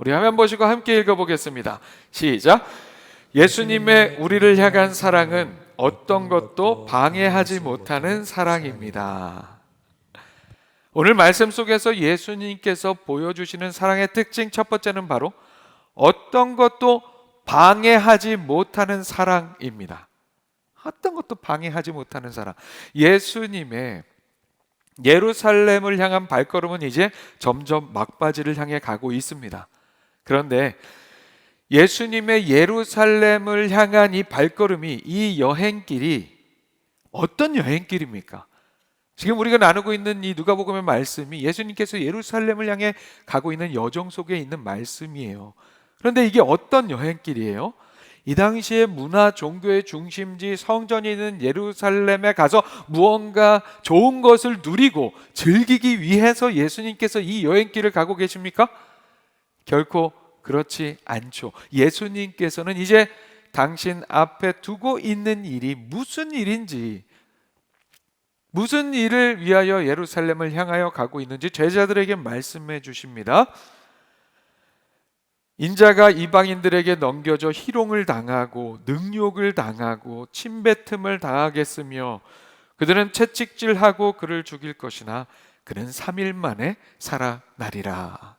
우리 화면 보시고 함께 읽어보겠습니다. 시작. 예수님의 우리를 향한 사랑은 어떤 것도 방해하지 못하는 사랑입니다. 오늘 말씀 속에서 예수님께서 보여주시는 사랑의 특징 첫 번째는 바로 어떤 것도 방해하지 못하는 사랑입니다. 어떤 것도 방해하지 못하는 사랑. 예수님의 예루살렘을 향한 발걸음은 이제 점점 막바지를 향해 가고 있습니다. 그런데 예수님의 예루살렘을 향한 이 발걸음이, 이 여행길이 어떤 여행길입니까? 지금 우리가 나누고 있는 이 누가복음의 말씀이 예수님께서 예루살렘을 향해 가고 있는 여정 속에 있는 말씀이에요. 그런데 이게 어떤 여행길이에요? 이 당시에 문화 종교의 중심지 성전이 있는 예루살렘에 가서 무언가 좋은 것을 누리고 즐기기 위해서 예수님께서 이 여행길을 가고 계십니까? 결코 그렇지 않죠. 예수님께서는 이제 당신 앞에 두고 있는 일이 무슨 일인지, 무슨 일을 위하여 예루살렘을 향하여 가고 있는지 제자들에게 말씀해 주십니다. 인자가 이방인들에게 넘겨져 희롱을 당하고 능욕을 당하고 침뱉음을 당하겠으며 그들은 채찍질하고 그를 죽일 것이나 그는 3일 만에 살아나리라.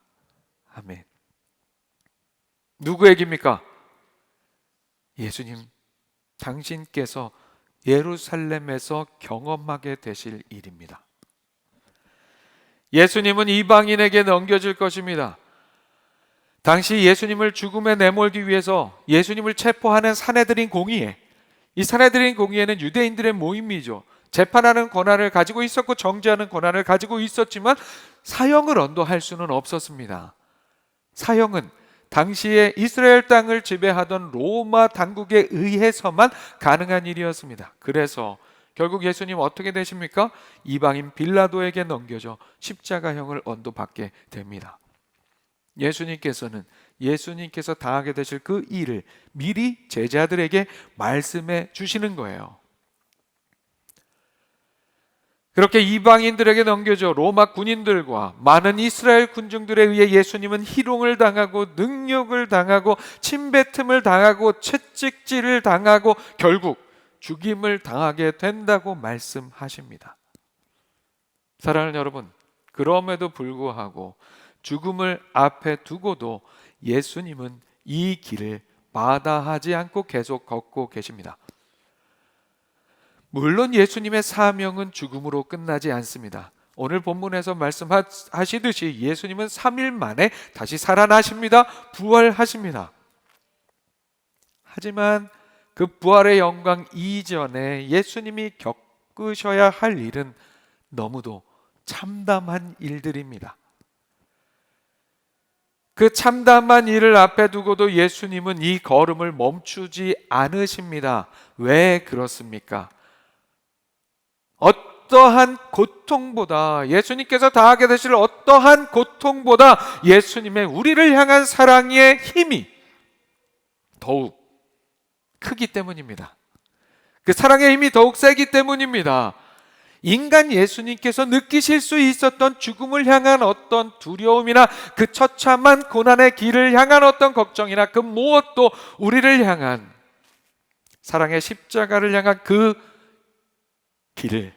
아멘. 누구 얘기입니까? 예수님, 당신께서 예루살렘에서 경험하게 되실 일입니다. 예수님은 이방인에게 넘겨질 것입니다. 당시 예수님을 죽음에 내몰기 위해서 예수님을 체포하는 산헤드린 공의회, 이 산헤드린 공의회는 유대인들의 모임이죠. 재판하는 권한을 가지고 있었고 정죄하는 권한을 가지고 있었지만 사형을 언도할 수는 없었습니다. 사형은 당시에 이스라엘 땅을 지배하던 로마 당국에 의해서만 가능한 일이었습니다. 그래서 결국 예수님 어떻게 되십니까? 이방인 빌라도에게 넘겨져 십자가형을 언도받게 됩니다. 예수님께서 당하게 되실 그 일을 미리 제자들에게 말씀해 주시는 거예요. 그렇게 이방인들에게 넘겨져 로마 군인들과 많은 이스라엘 군중들에 의해 예수님은 희롱을 당하고 능욕을 당하고 침뱉음을 당하고 채찍질을 당하고 결국 죽임을 당하게 된다고 말씀하십니다. 사랑하는 여러분, 그럼에도 불구하고 죽음을 앞에 두고도 예수님은 이 길을 마다하지 않고 계속 걷고 계십니다. 물론 예수님의 사명은 죽음으로 끝나지 않습니다. 오늘 본문에서 말씀하시듯이 예수님은 3일 만에 다시 살아나십니다. 부활하십니다. 하지만 그 부활의 영광 이전에 예수님이 겪으셔야 할 일은 너무도 참담한 일들입니다. 그 참담한 일을 앞에 두고도 예수님은 이 걸음을 멈추지 않으십니다. 왜 그렇습니까? 어떠한 고통보다, 예수님께서 당하게 되실 어떠한 고통보다 예수님의 우리를 향한 사랑의 힘이 더욱 크기 때문입니다. 그 사랑의 힘이 더욱 세기 때문입니다. 인간 예수님께서 느끼실 수 있었던 죽음을 향한 어떤 두려움이나 그 처참한 고난의 길을 향한 어떤 걱정이나 그 무엇도 우리를 향한 사랑의 십자가를 향한 그 길을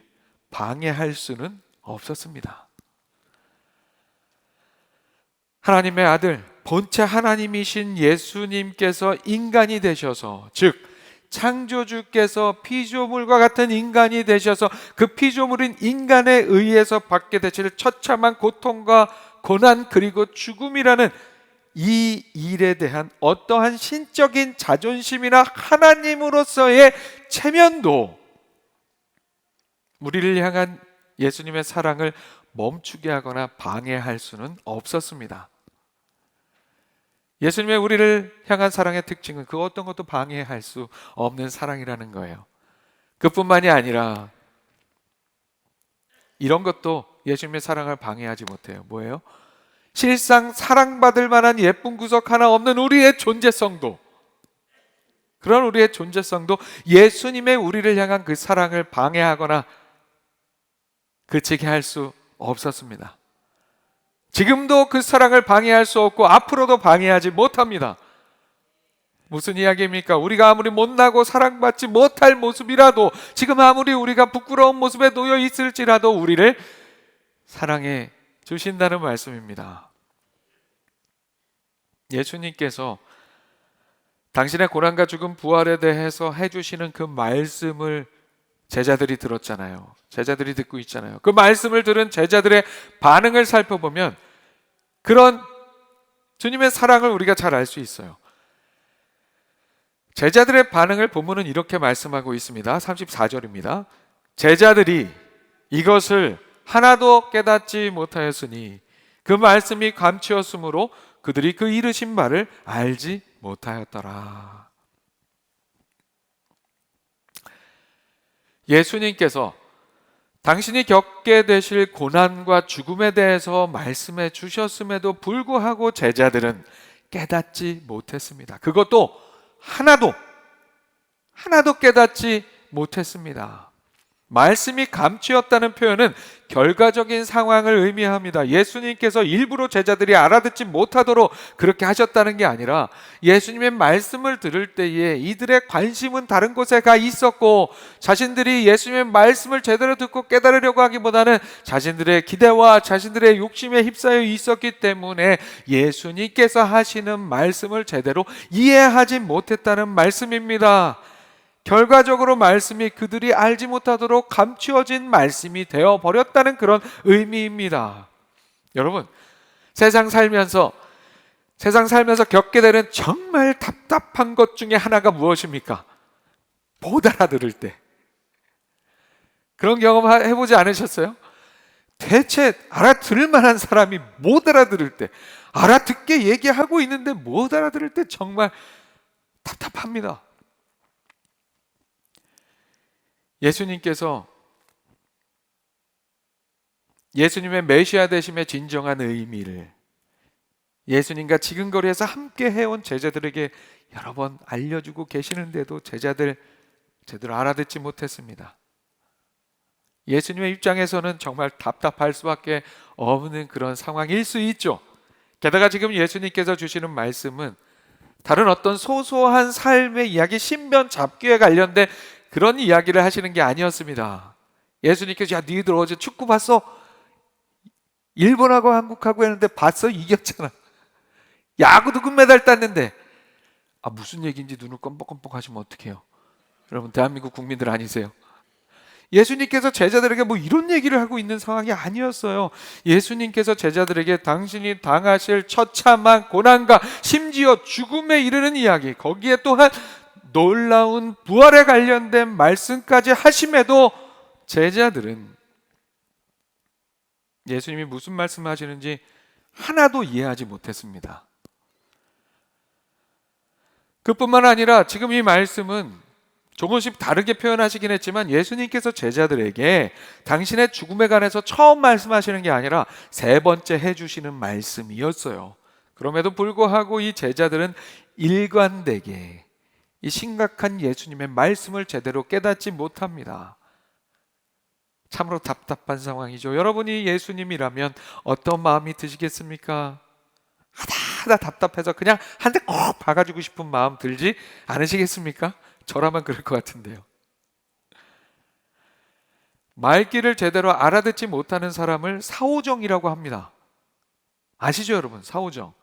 방해할 수는 없었습니다. 하나님의 아들, 본체 하나님이신 예수님께서 인간이 되셔서, 즉 창조주께서 피조물과 같은 인간이 되셔서 그 피조물인 인간에 의해서 받게 되실 처참한 고통과 고난 그리고 죽음이라는 이 일에 대한 어떠한 신적인 자존심이나 하나님으로서의 체면도 우리를 향한 예수님의 사랑을 멈추게 하거나 방해할 수는 없었습니다. 예수님의 우리를 향한 사랑의 특징은 그 어떤 것도 방해할 수 없는 사랑이라는 거예요. 그뿐만이 아니라 이런 것도 예수님의 사랑을 방해하지 못해요. 뭐예요? 실상 사랑받을 만한 예쁜 구석 하나 없는 우리의 존재성도, 그런 우리의 존재성도 예수님의 우리를 향한 그 사랑을 방해하거나 그치게 할 수 없었습니다. 지금도 그 사랑을 방해할 수 없고 앞으로도 방해하지 못합니다. 무슨 이야기입니까? 우리가 아무리 못나고 사랑받지 못할 모습이라도, 지금 아무리 우리가 부끄러운 모습에 놓여 있을지라도 우리를 사랑해 주신다는 말씀입니다. 예수님께서 당신의 고난과 죽음 부활에 대해서 해주시는 그 말씀을 제자들이 들었잖아요. 제자들이 듣고 있잖아요. 그 말씀을 들은 제자들의 반응을 살펴보면 그런 주님의 사랑을 우리가 잘 알 수 있어요. 제자들의 반응을 본문은 이렇게 말씀하고 있습니다. 34절입니다. 제자들이 이것을 하나도 깨닫지 못하였으니 그 말씀이 감추었으므로 그들이 그 이르신 바를 알지 못하였더라. 예수님께서 당신이 겪게 되실 고난과 죽음에 대해서 말씀해 주셨음에도 불구하고 제자들은 깨닫지 못했습니다. 그것도 하나도 깨닫지 못했습니다. 말씀이 감추었다는 표현은 결과적인 상황을 의미합니다. 예수님께서 일부러 제자들이 알아듣지 못하도록 그렇게 하셨다는 게 아니라 예수님의 말씀을 들을 때에 이들의 관심은 다른 곳에 가 있었고, 자신들이 예수님의 말씀을 제대로 듣고 깨달으려고 하기보다는 자신들의 기대와 자신들의 욕심에 휩싸여 있었기 때문에 예수님께서 하시는 말씀을 제대로 이해하지 못했다는 말씀입니다. 결과적으로 말씀이 그들이 알지 못하도록 감추어진 말씀이 되어버렸다는 그런 의미입니다. 여러분, 세상 살면서 겪게 되는 정말 답답한 것 중에 하나가 무엇입니까? 못 알아들을 때. 그런 경험 해보지 않으셨어요? 대체 알아들을 만한 사람이 못 알아들을 때, 알아듣게 얘기하고 있는데 못 알아들을 때 정말 답답합니다. 예수님께서 예수님의 메시아 되심의 진정한 의미를 예수님과 지근거리에서 함께 해온 제자들에게 여러 번 알려주고 계시는데도 제자들 제대로 알아듣지 못했습니다. 예수님의 입장에서는 정말 답답할 수밖에 없는 그런 상황일 수 있죠. 게다가 지금 예수님께서 주시는 말씀은 다른 어떤 소소한 삶의 이야기, 신변 잡기에 관련된 그런 이야기를 하시는 게 아니었습니다. 예수님께서 야, 너희들 어제 축구 봤어? 일본하고 한국하고 했는데 봤어? 이겼잖아. 야구도 금메달 땄는데. 무슨 얘기인지 눈을 껌뻑껌뻑 하시면 어떡해요? 여러분, 대한민국 국민들 아니세요? 예수님께서 제자들에게 뭐 이런 얘기를 하고 있는 상황이 아니었어요. 예수님께서 제자들에게 당신이 당하실 처참한 고난과 심지어 죽음에 이르는 이야기, 거기에 또한 놀라운 부활에 관련된 말씀까지 하심에도 제자들은 예수님이 무슨 말씀을 하시는지 하나도 이해하지 못했습니다. 그뿐만 아니라 지금 이 말씀은 조금씩 다르게 표현하시긴 했지만 예수님께서 제자들에게 당신의 죽음에 관해서 처음 말씀하시는 게 아니라 세 번째 해주시는 말씀이었어요. 그럼에도 불구하고 이 제자들은 일관되게 이 심각한 예수님의 말씀을 제대로 깨닫지 못합니다. 참으로 답답한 상황이죠. 여러분이 예수님이라면 어떤 마음이 드시겠습니까? 하다 답답해서 그냥 한 대 꼭 박아주고 싶은 마음 들지 않으시겠습니까? 저라면 그럴 것 같은데요. 말귀를 제대로 알아듣지 못하는 사람을 사오정이라고 합니다. 아시죠, 여러분? 사오정.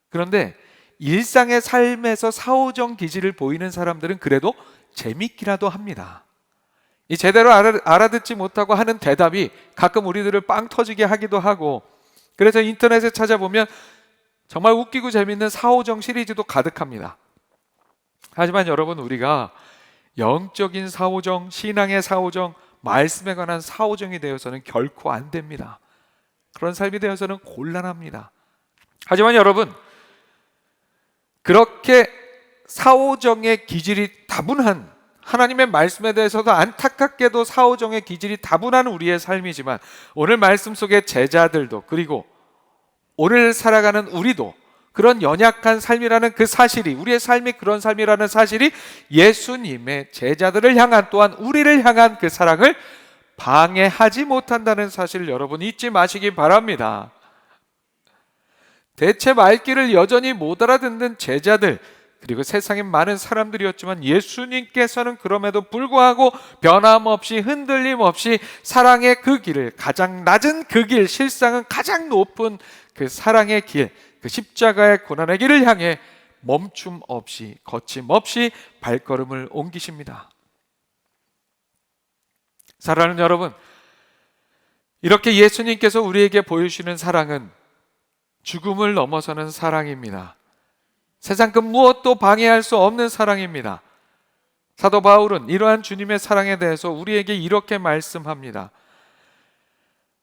그런데 일상의 삶에서 사오정 기질을 보이는 사람들은 그래도 재밌기라도 합니다. 이 제대로 알아듣지 못하고 하는 대답이 가끔 우리들을 빵 터지게 하기도 하고, 그래서 인터넷에 찾아보면 정말 웃기고 재밌는 사오정 시리즈도 가득합니다. 하지만 여러분, 우리가 영적인 사오정, 신앙의 사오정, 말씀에 관한 사오정이 되어서는 결코 안 됩니다. 그런 삶이 되어서는 곤란합니다. 하지만 여러분, 그렇게 사오정의 기질이 다분한, 하나님의 말씀에 대해서도 안타깝게도 사오정의 기질이 다분한 우리의 삶이지만, 오늘 말씀 속의 제자들도, 그리고 오늘 살아가는 우리도 그런 연약한 삶이라는 그 사실이, 우리의 삶이 그런 삶이라는 사실이 예수님의 제자들을 향한, 또한 우리를 향한 그 사랑을 방해하지 못한다는 사실 여러분 잊지 마시기 바랍니다. 대체 말귀를 여전히 못 알아듣는 제자들, 그리고 세상에 많은 사람들이었지만 예수님께서는 그럼에도 불구하고 변함없이 흔들림 없이 사랑의 그 길을, 가장 낮은 그 길, 실상은 가장 높은 그 사랑의 길, 그 십자가의 고난의 길을 향해 멈춤 없이, 거침없이 발걸음을 옮기십니다. 사랑하는 여러분, 이렇게 예수님께서 우리에게 보여주시는 사랑은 죽음을 넘어서는 사랑입니다. 세상 그 무엇도 방해할 수 없는 사랑입니다. 사도 바울은 이러한 주님의 사랑에 대해서 우리에게 이렇게 말씀합니다.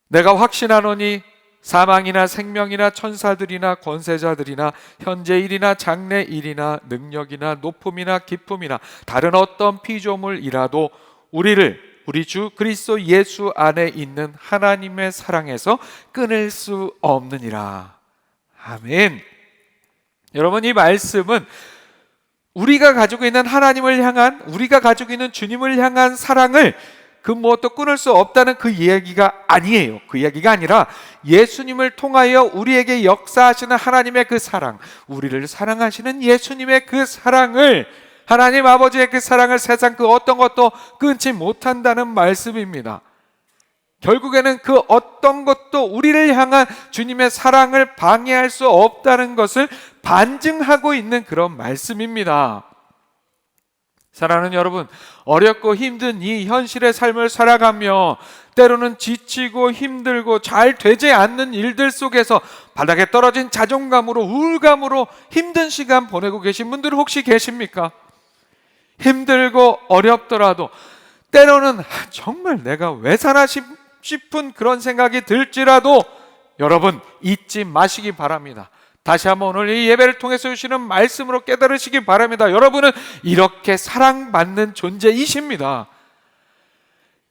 내가 확신하노니 사망이나 생명이나 천사들이나 권세자들이나 현재일이나 장래일이나 능력이나 높음이나 기쁨이나 다른 어떤 피조물이라도 우리를 우리 주 그리스도 예수 안에 있는 하나님의 사랑에서 끊을 수 없느니라. 아멘. 여러분, 이 말씀은 우리가 가지고 있는 하나님을 향한, 우리가 가지고 있는 주님을 향한 사랑을 그 무엇도 끊을 수 없다는 그 이야기가 아니에요. 그 이야기가 아니라 예수님을 통하여 우리에게 역사하시는 하나님의 그 사랑, 우리를 사랑하시는 예수님의 그 사랑을, 하나님 아버지의 그 사랑을 세상 그 어떤 것도 끊지 못한다는 말씀입니다. 결국에는 그 어떤 것도 우리를 향한 주님의 사랑을 방해할 수 없다는 것을 반증하고 있는 그런 말씀입니다. 사랑하는 여러분, 어렵고 힘든 이 현실의 삶을 살아가며 때로는 지치고 힘들고 잘 되지 않는 일들 속에서 바닥에 떨어진 자존감으로, 우울감으로 힘든 시간 보내고 계신 분들 혹시 계십니까? 힘들고 어렵더라도 때로는 정말 내가 왜 사나 싶은 그런 생각이 들지라도 여러분, 잊지 마시기 바랍니다. 다시 한번 오늘 이 예배를 통해서 주시는 말씀으로 깨달으시기 바랍니다. 여러분은 이렇게 사랑받는 존재이십니다.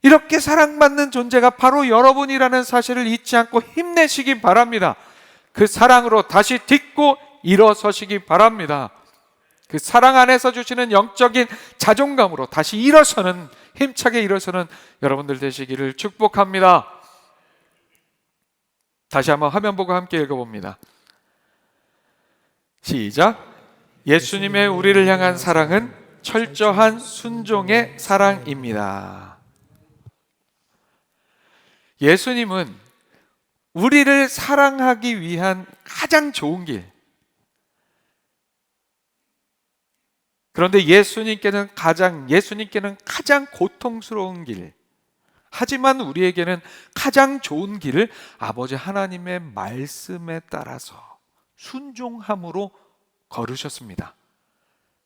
이렇게 사랑받는 존재가 바로 여러분이라는 사실을 잊지 않고 힘내시기 바랍니다. 그 사랑으로 다시 딛고 일어서시기 바랍니다. 그 사랑 안에서 주시는 영적인 자존감으로 다시 일어서는, 힘차게 일어서는 여러분들 되시기를 축복합니다. 다시 한번 화면 보고 함께 읽어봅니다. 시작. 예수님의 우리를 향한 사랑은 철저한 순종의 사랑입니다. 예수님은 우리를 사랑하기 위한 가장 좋은 길, 그런데 예수님께는 가장 고통스러운 길, 하지만 우리에게는 가장 좋은 길을 아버지 하나님의 말씀에 따라서 순종함으로 걸으셨습니다.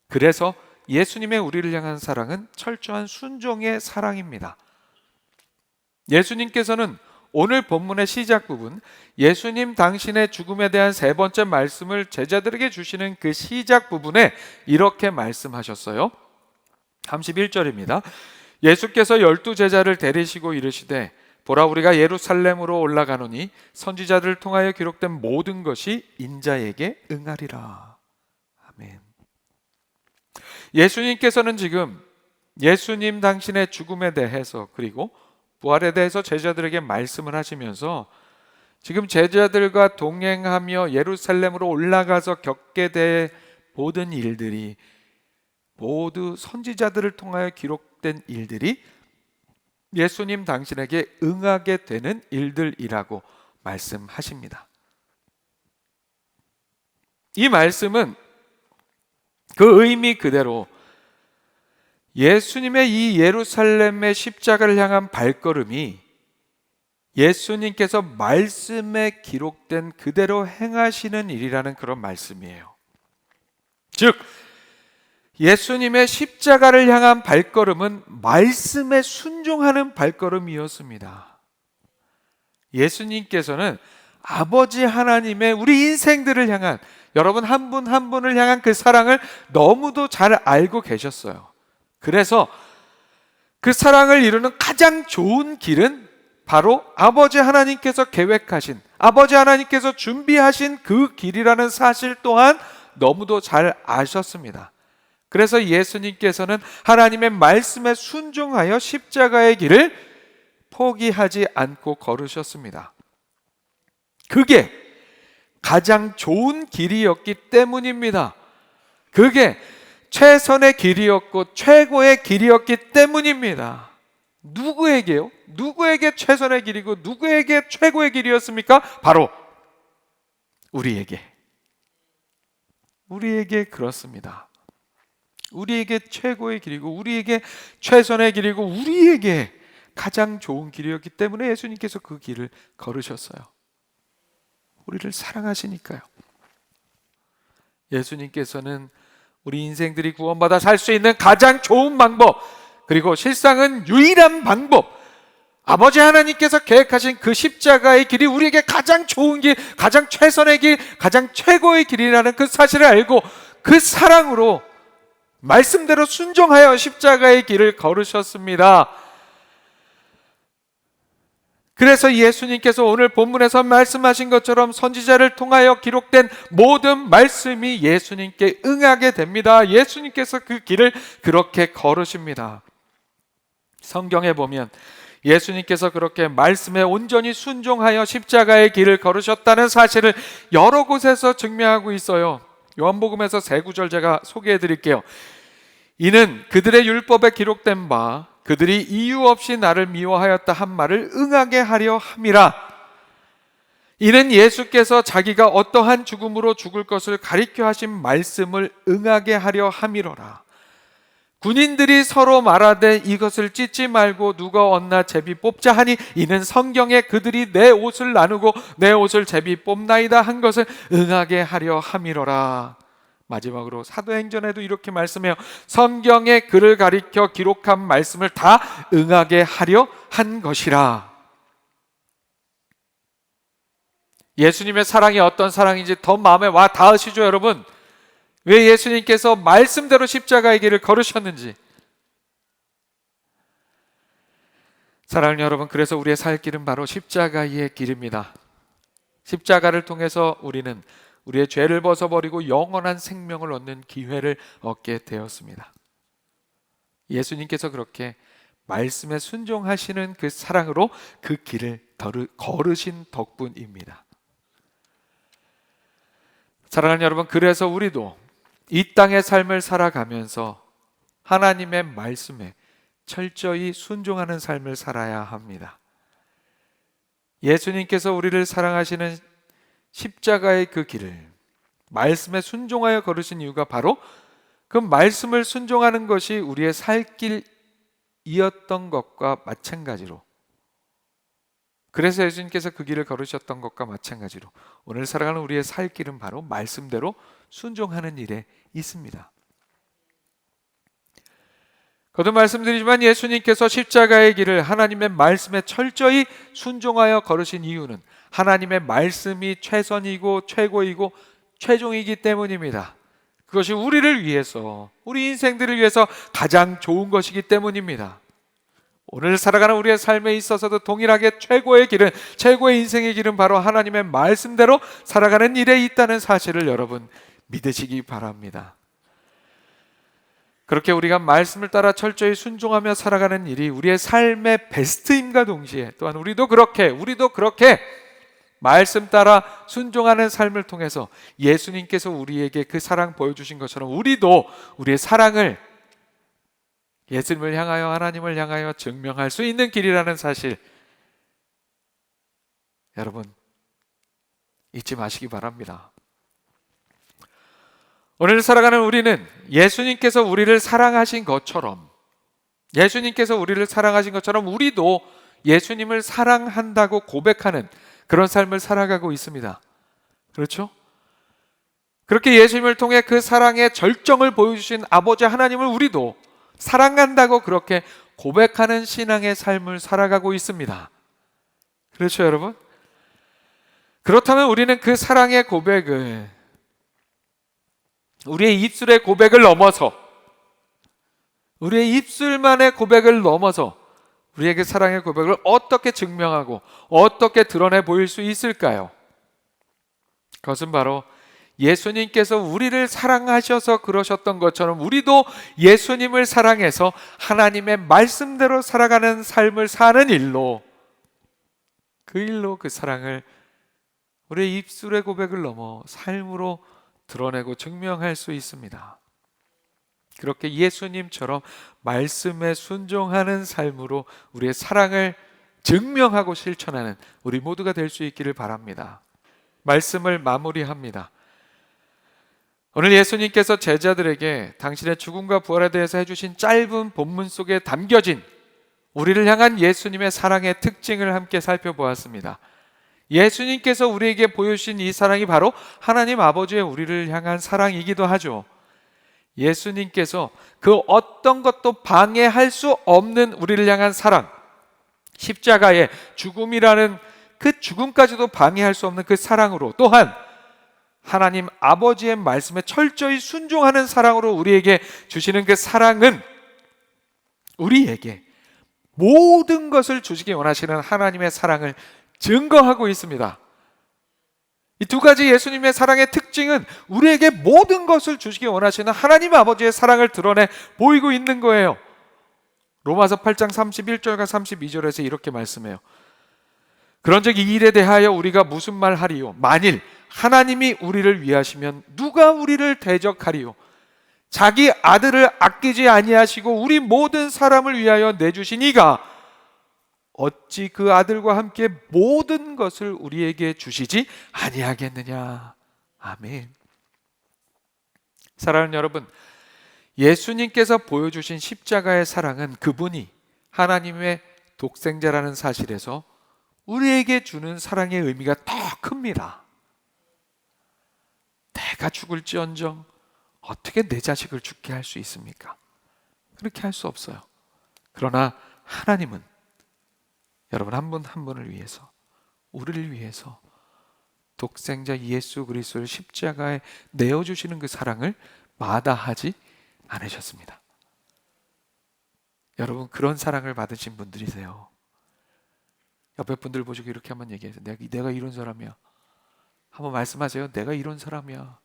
그래서 예수님의 우리를 향한 사랑은 철저한 순종의 사랑입니다. 예수님께서는 오늘 본문의 시작 부분, 예수님 당신의 죽음에 대한 세 번째 말씀을 제자들에게 주시는 그 시작 부분에 이렇게 말씀하셨어요. 31절입니다. 예수께서 12제자를 데리시고 이르시되 보라, 우리가 예루살렘으로 올라가노니 선지자들을 통하여 기록된 모든 것이 인자에게 응하리라. 아멘. 예수님께서는 지금 예수님 당신의 죽음에 대해서, 그리고 부활에 대해서 제자들에게 말씀을 하시면서 지금 제자들과 동행하며 예루살렘으로 올라가서 겪게 될 모든 일들이 모두 선지자들을 통하여 기록된 일들이 예수님 당신에게 응하게 되는 일들이라고 말씀하십니다. 이 말씀은 그 의미 그대로 예수님의 이 예루살렘의 십자가를 향한 발걸음이 예수님께서 말씀에 기록된 그대로 행하시는 일이라는 그런 말씀이에요. 즉, 예수님의 십자가를 향한 발걸음은 말씀에 순종하는 발걸음이었습니다. 예수님께서는 아버지 하나님의 우리 인생들을 향한, 여러분 한 분 한 분을 향한 그 사랑을 너무도 잘 알고 계셨어요. 그래서 그 사랑을 이루는 가장 좋은 길은 바로 아버지 하나님께서 계획하신, 아버지 하나님께서 준비하신 그 길이라는 사실 또한 너무도 잘 아셨습니다. 그래서 예수님께서는 하나님의 말씀에 순종하여 십자가의 길을 포기하지 않고 걸으셨습니다. 그게 가장 좋은 길이었기 때문입니다. 그게 최선의 길이었고 최고의 길이었기 때문입니다. 누구에게요? 누구에게 최선의 길이고 누구에게 최고의 길이었습니까? 바로 우리에게. 우리에게 그렇습니다. 우리에게 최고의 길이고 우리에게 최선의 길이고 우리에게 가장 좋은 길이었기 때문에 예수님께서 그 길을 걸으셨어요. 우리를 사랑하시니까요. 예수님께서는 우리 인생들이 구원받아 살 수 있는 가장 좋은 방법, 그리고 실상은 유일한 방법, 아버지 하나님께서 계획하신 그 십자가의 길이 우리에게 가장 좋은 길, 가장 최선의 길, 가장 최고의 길이라는 그 사실을 알고 그 사랑으로 말씀대로 순종하여 십자가의 길을 걸으셨습니다. 그래서 예수님께서 오늘 본문에서 말씀하신 것처럼 선지자를 통하여 기록된 모든 말씀이 예수님께 응하게 됩니다. 예수님께서 그 길을 그렇게 걸으십니다. 성경에 보면 예수님께서 그렇게 말씀에 온전히 순종하여 십자가의 길을 걸으셨다는 사실을 여러 곳에서 증명하고 있어요. 요한복음에서 세 구절 제가 소개해 드릴게요. 이는 그들의 율법에 기록된 바 그들이 이유 없이 나를 미워하였다 한 말을 응하게 하려 함이라. 이는 예수께서 자기가 어떠한 죽음으로 죽을 것을 가리켜 하신 말씀을 응하게 하려 함이로라. 군인들이 서로 말하되 이것을 찢지 말고 누가 얻나 제비 뽑자 하니 이는 성경에 그들이 내 옷을 나누고 내 옷을 제비 뽑나이다 한 것을 응하게 하려 함이로라. 마지막으로 사도행전에도 이렇게 말씀해요. 성경에 그를 가리켜 기록한 말씀을 다 응하게 하려 한 것이라. 예수님의 사랑이 어떤 사랑인지 더 마음에 와 닿으시죠, 여러분? 왜 예수님께서 말씀대로 십자가의 길을 걸으셨는지. 사랑하는 여러분, 그래서 우리의 살 길은 바로 십자가의 길입니다. 십자가를 통해서 우리는 우리의 죄를 벗어버리고 영원한 생명을 얻는 기회를 얻게 되었습니다. 예수님께서 그렇게 말씀에 순종하시는 그 사랑으로 그 길을 걸으신 덕분입니다. 사랑하는 여러분, 그래서 우리도 이 땅의 삶을 살아가면서 하나님의 말씀에 철저히 순종하는 삶을 살아야 합니다. 예수님께서 우리를 사랑하시는 십자가의 그 길을 말씀에 순종하여 걸으신 이유가 바로 그 말씀을 순종하는 것이 우리의 살 길이었던 것과 마찬가지로, 그래서 예수님께서 그 길을 걸으셨던 것과 마찬가지로 오늘 살아가는 우리의 살 길은 바로 말씀대로 순종하는 일에 있습니다. 거듭 말씀드리지만 예수님께서 십자가의 길을 하나님의 말씀에 철저히 순종하여 걸으신 이유는 하나님의 말씀이 최선이고 최고이고 최종이기 때문입니다. 그것이 우리를 위해서, 우리 인생들을 위해서 가장 좋은 것이기 때문입니다. 오늘 살아가는 우리의 삶에 있어서도 동일하게 최고의 길은, 최고의 인생의 길은 바로 하나님의 말씀대로 살아가는 일에 있다는 사실을 여러분 믿으시기 바랍니다. 그렇게 우리가 말씀을 따라 철저히 순종하며 살아가는 일이 우리의 삶의 베스트임과 동시에 또한 우리도 그렇게 말씀 따라 순종하는 삶을 통해서 예수님께서 우리에게 그 사랑 보여주신 것처럼 우리도 우리의 사랑을 예수님을 향하여, 하나님을 향하여 증명할 수 있는 길이라는 사실 여러분 잊지 마시기 바랍니다. 오늘 살아가는 우리는 예수님께서 우리를 사랑하신 것처럼, 우리도 예수님을 사랑한다고 고백하는 그런 삶을 살아가고 있습니다. 그렇죠? 그렇게 예수님을 통해 그 사랑의 절정을 보여주신 아버지 하나님을 우리도 사랑한다고 그렇게 고백하는 신앙의 삶을 살아가고 있습니다. 그렇죠, 여러분? 그렇다면 우리는 그 사랑의 고백을, 우리의 입술의 고백을 넘어서, 우리의 입술만의 고백을 넘어서 우리에게 사랑의 고백을 어떻게 증명하고 어떻게 드러내 보일 수 있을까요? 그것은 바로 예수님께서 우리를 사랑하셔서 그러셨던 것처럼 우리도 예수님을 사랑해서 하나님의 말씀대로 살아가는 삶을 사는 일로, 그 사랑을 우리의 입술의 고백을 넘어 삶으로 드러내고 증명할 수 있습니다. 그렇게 예수님처럼 말씀에 순종하는 삶으로 우리의 사랑을 증명하고 실천하는 우리 모두가 될 수 있기를 바랍니다. 말씀을 마무리합니다. 오늘 예수님께서 제자들에게 당신의 죽음과 부활에 대해서 해주신 짧은 본문 속에 담겨진 우리를 향한 예수님의 사랑의 특징을 함께 살펴보았습니다. 예수님께서 우리에게 보여주신 이 사랑이 바로 하나님 아버지의 우리를 향한 사랑이기도 하죠. 예수님께서 그 어떤 것도 방해할 수 없는 우리를 향한 사랑, 십자가의 죽음이라는 그 죽음까지도 방해할 수 없는 그 사랑으로, 또한 하나님 아버지의 말씀에 철저히 순종하는 사랑으로 우리에게 주시는 그 사랑은 우리에게 모든 것을 주시기 원하시는 하나님의 사랑을 증거하고 있습니다. 이 두 가지 예수님의 사랑의 특징은 우리에게 모든 것을 주시기 원하시는 하나님 아버지의 사랑을 드러내 보이고 있는 거예요. 로마서 8장 31절과 32절에서 이렇게 말씀해요. 그런즉 이 일에 대하여 우리가 무슨 말 하리요? 만일 하나님이 우리를 위하시면 누가 우리를 대적하리요? 자기 아들을 아끼지 아니하시고 우리 모든 사람을 위하여 내주신 이가 어찌 그 아들과 함께 모든 것을 우리에게 주시지 아니하겠느냐. 아멘. 사랑하는 여러분, 예수님께서 보여주신 십자가의 사랑은 그분이 하나님의 독생자라는 사실에서 우리에게 주는 사랑의 의미가 더 큽니다. 내가 죽을지언정 어떻게 내 자식을 죽게 할 수 있습니까? 그렇게 할 수 없어요. 그러나 하나님은 여러분 한 분 한 분을 위해서, 우리를 위해서 독생자 예수 그리스도를 십자가에 내어주시는 그 사랑을 마다하지 않으셨습니다. 여러분 그런 사랑을 받으신 분들이세요. 옆에 분들 보시고 이렇게 한번 얘기해서 내가 이런 사람이야. 한번 말씀하세요. 내가 이런 사람이야.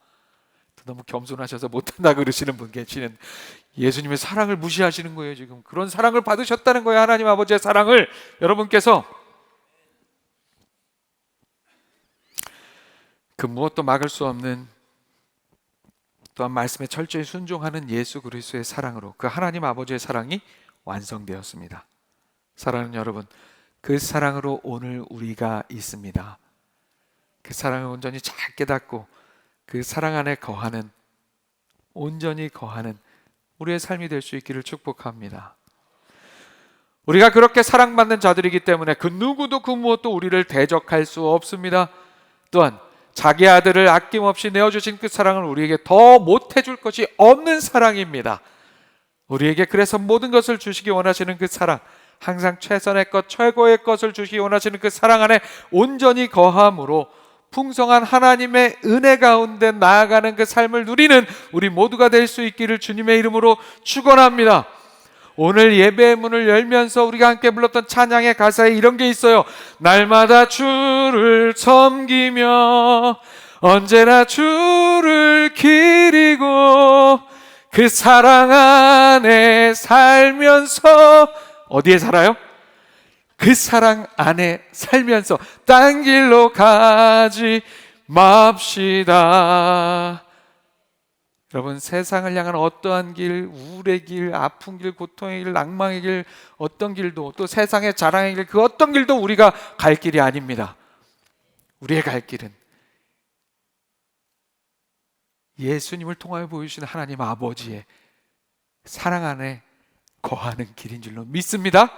너무 겸손하셔서 못한다 그러시는 분 계시는, 예수님의 사랑을 무시하시는 거예요. 지금 그런 사랑을 받으셨다는 거예요. 하나님 아버지의 사랑을. 여러분께서 그 무엇도 막을 수 없는, 또한 말씀에 철저히 순종하는 예수 그리스도의 사랑으로 그 하나님 아버지의 사랑이 완성되었습니다. 사랑하는 여러분, 그 사랑으로 오늘 우리가 있습니다. 그 사랑을 온전히 잘 깨닫고 그 사랑 안에 거하는, 온전히 거하는 우리의 삶이 될 수 있기를 축복합니다. 우리가 그렇게 사랑받는 자들이기 때문에 그 누구도 그 무엇도 우리를 대적할 수 없습니다. 또한 자기 아들을 아낌없이 내어주신 그 사랑을 우리에게 더 못해줄 것이 없는 사랑입니다. 우리에게 그래서 모든 것을 주시기 원하시는 그 사랑, 항상 최선의 것, 최고의 것을 주시기 원하시는 그 사랑 안에 온전히 거함으로 풍성한 하나님의 은혜 가운데 나아가는 그 삶을 누리는 우리 모두가 될 수 있기를 주님의 이름으로 축원합니다. 오늘 예배의 문을 열면서 우리가 함께 불렀던 찬양의 가사에 이런 게 있어요. 날마다 주를 섬기며 언제나 주를 기리고 그 사랑 안에 살면서, 어디에 살아요? 그 사랑 안에 살면서 딴 길로 가지 맙시다. 여러분, 세상을 향한 어떠한 길, 우울의 길, 아픈 길, 고통의 길, 낭망의 길, 어떤 길도, 또 세상의 자랑의 길, 그 어떤 길도 우리가 갈 길이 아닙니다. 우리의 갈 길은 예수님을 통하여 보여주시는 하나님 아버지의 사랑 안에 거하는 길인 줄로 믿습니다.